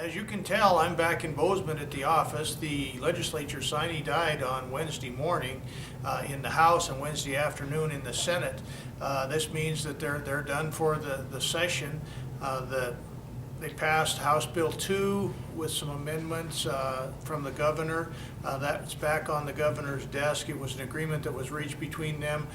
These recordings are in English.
As you can tell, I'm back in Bozeman at the office. The legislature sine died on Wednesday morning in the House and Wednesday afternoon in the Senate. This means that they're done for the session. They passed House Bill 2 with some amendments from the governor. That's back on the governor's desk. It was an agreement that was reached between them.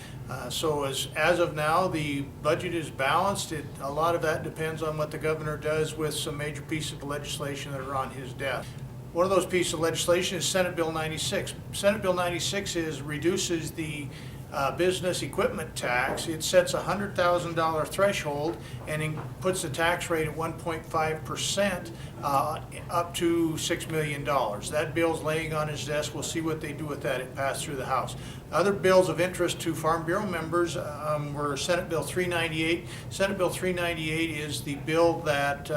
So as of now, the budget is balanced. A lot of that depends on what the governor does with some major pieces of legislation that are on his desk. One of those pieces of legislation is Senate Bill 96. Senate Bill 96 reduces the business equipment tax. It sets a $100,000 threshold and puts the tax rate at 1.5% up to $6 million. That bill's laying on his desk. We'll see what they do with that. It passed through the House. Other bills of interest to Farm Bureau members were Senate Bill 398. Senate Bill 398 is the bill that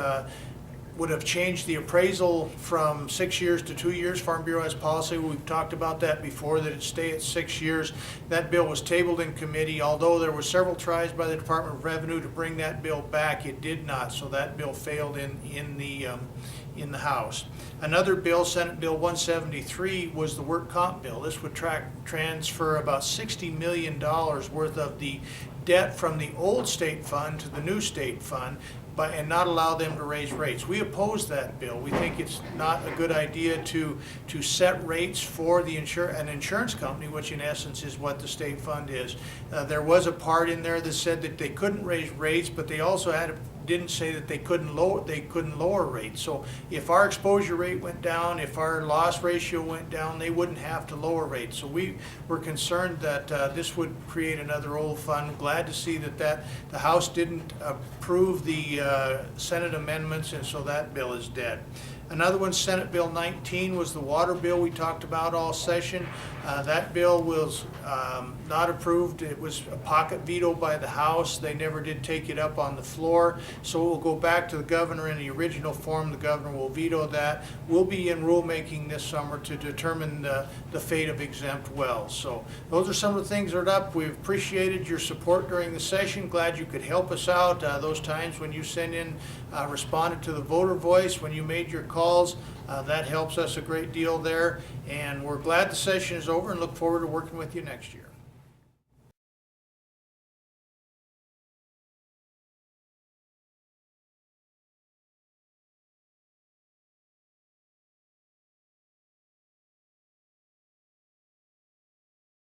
would have changed the appraisal from 6 years to 2 years. Farm Bureau has policy. We've talked about that before, that it stay at 6 years. That bill was tabled in committee. Although there were several tries by the Department of Revenue to bring that bill back, it did not. So that bill failed in the House. Another bill, Senate Bill 173, was the work comp bill. This would transfer about $60 million worth of the debt from the old state fund to the new state fund, and not allow them to raise rates. We oppose that bill. We think it's not a good idea to set rates for an insurance company, which in essence is what the state fund is. There was a part in there that said that they couldn't raise rates, but they also didn't say that they couldn't lower rates. So if our exposure rate went down, if our loss ratio went down, they wouldn't have to lower rates. So we were concerned that this would create another old fund. Glad to see that the House didn't approve the Senate amendments, and so that bill is dead. Another one, Senate Bill 19, was the water bill we talked about all session. That bill was not approved. It was a pocket veto by the House. They never did take it up on the floor. So it will go back to the governor in the original form. The governor will veto that. We'll be in rulemaking this summer to determine the fate of exempt wells. So those are some of the things that are up. We've appreciated your support during the session. Glad you could help us out. Those times when you sent in, responded to the voter voice, when you made your calls, that helps us a great deal there. And we're glad the session is over and look forward to working with you next year.